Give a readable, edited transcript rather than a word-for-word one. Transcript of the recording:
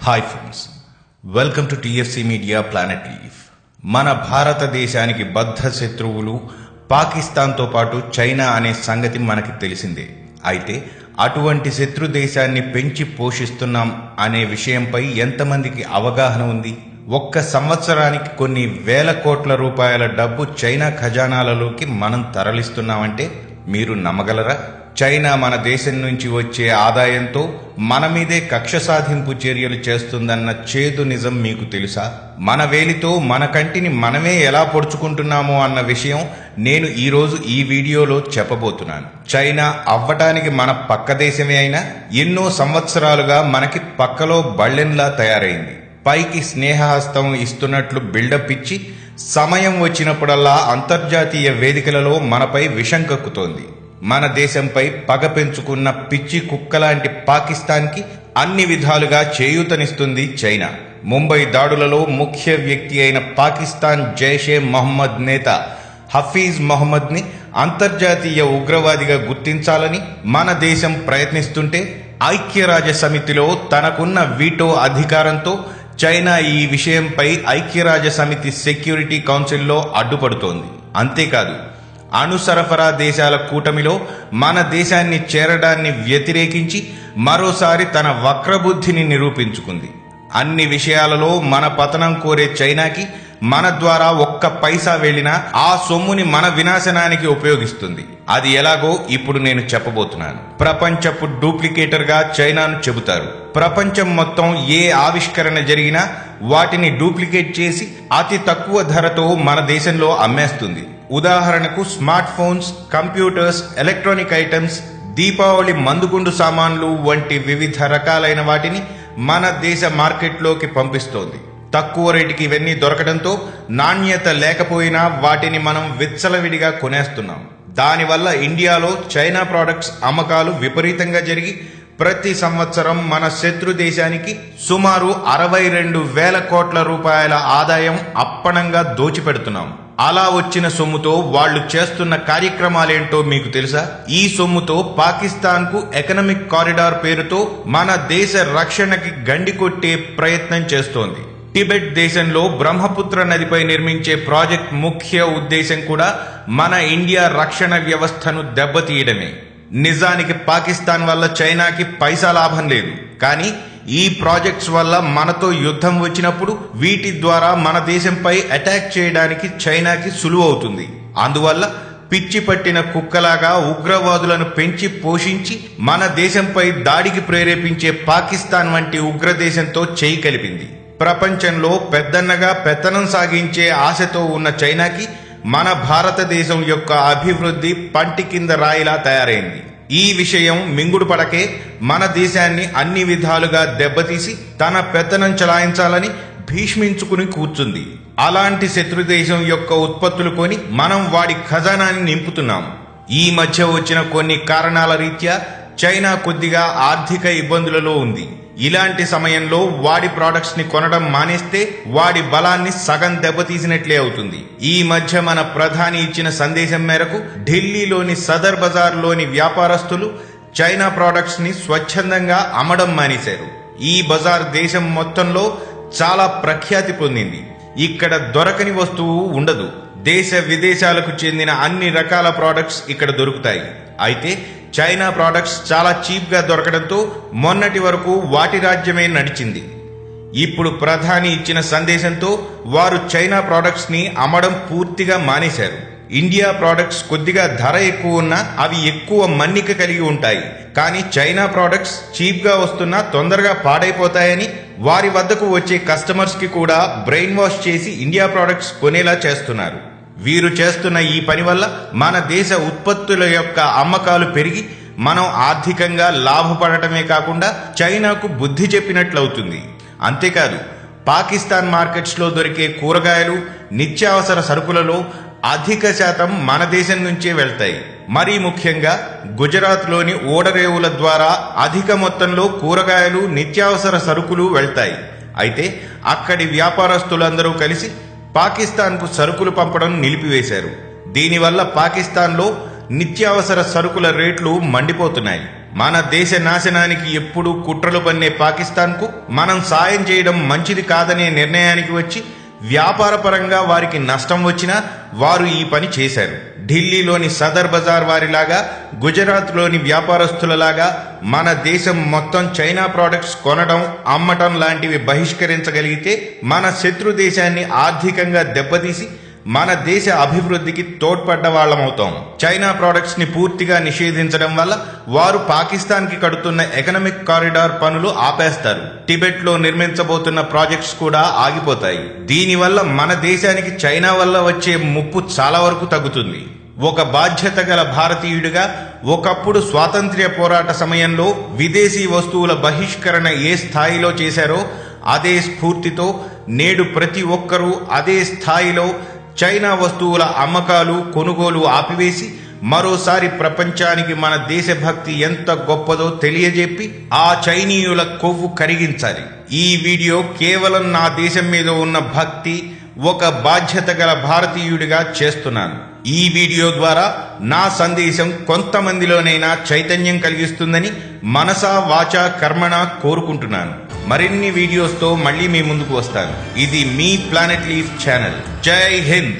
Hi friends, welcome to TFC media planet leaf. మన భారతదేశానికి బద్ధ శత్రువులు పాకిస్తాన్తో పాటు చైనా అనే సంగతి మనకి తెలిసిందే. అయితే అటువంటి శత్రు దేశాన్ని పెంచి పోషిస్తున్నాం అనే విషయంపై ఎంతమందికి అవగాహన ఉంది? ఒక్క సంవత్సరానికి కొన్ని వేల కోట్ల రూపాయల డబ్బు చైనా ఖజానాలలోకి మనం తరలిస్తున్నామంటే మీరు నమ్మగలరా? చైనా మన దేశం నుంచి వచ్చే ఆదాయంతో మన మీదే కక్ష సాధింపు చర్యలు చేస్తుందన్న చేదు నిజం మీకు తెలుసా? మన వేలితో మన కంటిని మనమే ఎలా పొడుచుకుంటున్నామో అన్న విషయం నేను ఈరోజు ఈ వీడియోలో చెప్పబోతున్నాను. చైనా అవ్వటానికి మన పక్క దేశమే అయినా ఎన్నో సంవత్సరాలుగా మనకి పక్కలో బళ్ళెంలా తయారైంది. పైకి స్నేహహస్తం ఇస్తున్నట్లు బిల్డప్ ఇచ్చి సమయం వచ్చినప్పుడల్లా అంతర్జాతీయ వేదికలలో మనపై విషం కక్కుతోంది. మన దేశంపై పగ పెంచుకున్న పిచ్చి కుక్కలాంటి పాకిస్తాన్కి అన్ని విధాలుగా చేయూతనిస్తుంది చైనా. ముంబై దాడులలో ముఖ్య వ్యక్తి అయిన పాకిస్తాన్ జైషే మహమ్మద్ నేత హఫీజ్ మహమ్మద్ని అంతర్జాతీయ ఉగ్రవాదిగా గుర్తించాలని మన దేశం ప్రయత్నిస్తుంటే ఐక్యరాజ్య సమితిలో తనకున్న వీటో అధికారంతో చైనా ఈ విషయంపై ఐక్యరాజ్య సమితి సెక్యూరిటీ కౌన్సిల్లో అడ్డుపడుతోంది. అంతేకాదు, అణు సరఫరా దేశాల కూటమిలో మన దేశాన్ని చేరడాన్ని వ్యతిరేకించి మరోసారి తన వక్రబుద్ధిని నిరూపించుకుంది. అన్ని విషయాలలో మన పతనం కోరే చైనాకి మన ద్వారా ఒక్క పైసా వెళ్లినా ఆ సొమ్ముని మన వినాశనానికి ఉపయోగిస్తుంది. అది ఎలాగో ఇప్పుడు నేను చెప్పబోతున్నాను. ప్రపంచపు డూప్లికేటర్గా చైనాను చెబుతారు. ప్రపంచం మొత్తం ఏ ఆవిష్కరణ జరిగినా వాటిని డూప్లికేట్ చేసి అతి తక్కువ ధరతో మన దేశంలో అమ్మేస్తుంది. ఉదాహరణకు smart phones, computers, electronic items, Deepavali మందుగుండు సామాన్లు వంటి వివిధ రకాలైన వాటిని మన దేశ మార్కెట్లోకి పంపిస్తోంది. తక్కువ రేటుకి ఇవన్నీ దొరకడంతో నాణ్యత లేకపోయినా వాటిని మనం విచ్చలవిడిగా కొనేస్తున్నాం. దానివల్ల ఇండియాలో చైనా ప్రోడక్ట్స్ అమ్మకాలు విపరీతంగా జరిగి ప్రతి సంవత్సరం మన శత్రు దేశానికి సుమారు 62,000 కోట్ల రూపాయల ఆదాయం అప్పనంగా దోచిపెడుతున్నాం. అలా వచ్చిన సొమ్ముతో వాళ్లు చేస్తున్న కార్యక్రమాలేంటో మీకు తెలుసా? ఈ సొమ్ముతో పాకిస్తాన్కు ఎకనామిక్ కారిడార్ పేరుతో మన దేశ రక్షణకి గండి కొట్టే ప్రయత్నం చేస్తోంది. టిబెట్ దేశంలో బ్రహ్మపుత్ర నదిపై నిర్మించే ప్రాజెక్ట్ ముఖ్య ఉద్దేశం కూడా మన ఇండియా రక్షణ వ్యవస్థను దెబ్బతీయడమే. నిజానికి పాకిస్తాన్ వల్ల చైనాకి పైసా లాభం లేదు. కానీ ఈ ప్రాజెక్ట్స్ వల్ల మనతో యుద్ధం వచ్చినప్పుడు వీటి ద్వారా మన దేశంపై అటాక్ చేయడానికి చైనాకి సులువవుతుంది. అందువల్ల పిచ్చి పట్టిన కుక్కలాగా ఉగ్రవాదులను పెంచి పోషించి మన దేశంపై దాడికి ప్రేరేపించే పాకిస్తాన్ వంటి ఉగ్రదేశంతో చేయి కలిపింది. ప్రపంచంలో పెద్దన్నగా పెత్తనం సాగించే ఆశతో ఉన్న చైనాకి మన భారతదేశం యొక్క అభివృద్ధి పంటి కింద రాయిలా తయారైంది. ఈ విషయం మింగుడు పడకే మన దేశాన్ని అన్ని విధాలుగా దెబ్బతీసి తన పెత్తనం చలాయించాలని భీష్మించుకుని కూర్చుంది. అలాంటి శత్రుదేశం యొక్క ఉత్పత్తులు కొని మనం వాడి ఖజానాన్ని నింపుతున్నాం. ఈ మధ్య వచ్చిన కొన్ని కారణాల రీత్యా చైనా కొద్దిగా ఆర్థిక ఇబ్బందులలో ఉంది. ఇలాంటి సమయంలో వాడి ప్రోడక్ట్స్ ని కొనడం మానేస్తే వాడి బలాన్ని సగం దెబ్బతీసినట్లే అవుతుంది. ఈ మధ్య మన ప్రధాని ఇచ్చిన సందేశం మేరకు ఢిల్లీలోని సదర్ బజార్లోని వ్యాపారస్తులు చైనా ప్రోడక్ట్స్ ని స్వచ్ఛందంగా అమ్మడం మానేశారు. ఈ బజార్ దేశం మొత్తంలో చాలా ప్రఖ్యాతి పొందింది. ఇక్కడ దొరకని వస్తువు ఉండదు. దేశ విదేశాలకు చెందిన అన్ని రకాల ప్రోడక్ట్స్ ఇక్కడ దొరుకుతాయి. అయితే చైనా ప్రోడక్ట్స్ చాలా చీప్ గా దొరకడంతో మొన్నటి వరకు వాటి రాజ్యమే నడిచింది. ఇప్పుడు ప్రధాని ఇచ్చిన సందేశంతో వారు చైనా ప్రోడక్ట్స్ ని అమ్మడం పూర్తిగా మానేశారు. ఇండియా ప్రోడక్ట్స్ కొద్దిగా ధర ఎక్కువ ఉన్నా అవి ఎక్కువ మన్నిక కలిగి ఉంటాయి. కానీ చైనా ప్రోడక్ట్స్ చీప్ గా వస్తున్నా తొందరగా పాడైపోతాయని వారి వద్దకు వచ్చే కస్టమర్స్ కి కూడా బ్రెయిన్ వాష్ చేసి ఇండియా ప్రోడక్ట్స్ కొనేలా చేస్తున్నారు. వీరు చేస్తున్న ఈ పని వల్ల మన దేశ ఉత్పత్తుల యొక్క అమ్మకాలు పెరిగి మనం ఆర్థికంగా లాభపడటమే కాకుండా చైనాకు బుద్ధి చెప్పినట్లవుతుంది. అంతేకాదు, పాకిస్తాన్ మార్కెట్స్ లో దొరికే కూరగాయలు, నిత్యావసర సరుకులలో అధిక శాతం మన దేశం నుంచే వెళ్తాయి. మరీ ముఖ్యంగా గుజరాత్లోని ఓడరేవుల ద్వారా అధిక మొత్తంలో కూరగాయలు, నిత్యావసర సరుకులు వెళ్తాయి. అయితే అక్కడి వ్యాపారస్తులందరూ కలిసి పాకిస్తాన్కు సరుకులు పంపడం నిలిపివేశారు. దీనివల్ల పాకిస్తాన్లో నిత్యావసర సరుకుల రేట్లు మండిపోతున్నాయి. మన దేశ నాశనానికి ఎప్పుడూ కుట్రలు పన్నే పాకిస్తాన్కు మనం సాయం చేయడం మంచిది కాదనే నిర్ణయానికి వచ్చి వ్యాపారపరంగా వారికి నష్టం వచ్చినా వారు ఈ పని చేశారు. ఢిల్లీలోని సదర్ బజార్ వారిలాగా, గుజరాత్లోని వ్యాపారస్తులలాగా మన దేశం మొత్తం చైనా ప్రోడక్ట్స్ కొనడం, అమ్మటం లాంటివి బహిష్కరించగలిగితే మన శత్రు దేశాన్ని ఆర్థికంగా దెబ్బతీసి మన దేశ అభివృద్ధికి తోడ్పడ్డ వాళ్ళమవుతాం. చైనా ప్రోడక్ట్స్ ని పూర్తిగా నిషేధించడం వల్ల వారు పాకిస్తాన్ కి కడుతున్న ఎకనామిక్ కారిడార్ పనులు ఆపేస్తారు. టిబెట్ లో నిర్మించబోతున్న ప్రాజెక్ట్స్ కూడా ఆగిపోతాయి. దీనివల్ల మన దేశానికి చైనా వల్ల వచ్చే ముప్పు చాలా వరకు తగ్గుతుంది. ఒక బాధ్యత గల భారతీయుడిగా ఒకప్పుడు స్వాతంత్ర్య పోరాట సమయంలో విదేశీ వస్తువుల బహిష్కరణ ఏ స్థాయిలో చేశారో అదే స్ఫూర్తితో నేడు ప్రతి ఒక్కరూ అదే స్థాయిలో చైనా వస్తువుల అమ్మకాలు, కొనుగోలు ఆపివేసి మరోసారి ప్రపంచానికి మన దేశభక్తి ఎంత గొప్పదో తెలియజెప్పి ఆ చైనీయుల కొవ్వు కరిగించాలి. ఈ వీడియో కేవలం నా దేశం మీద ఉన్న భక్తి, ఒక బాధ్యత గల భారతీయుడిగా చేస్తున్నాను. ఈ వీడియో ద్వారా నా సందేశం కొంతమందిలోనైనా చైతన్యం కలిగిస్తుందని మనసా వాచా కర్మణ కోరుకుంటున్నాను. మరిన్ని వీడియోస్తో మళ్ళీ మీ ముందుకు వస్తాను. ఇది మీ ప్లానెట్ లీఫ్ ఛానల్. జై హింద్.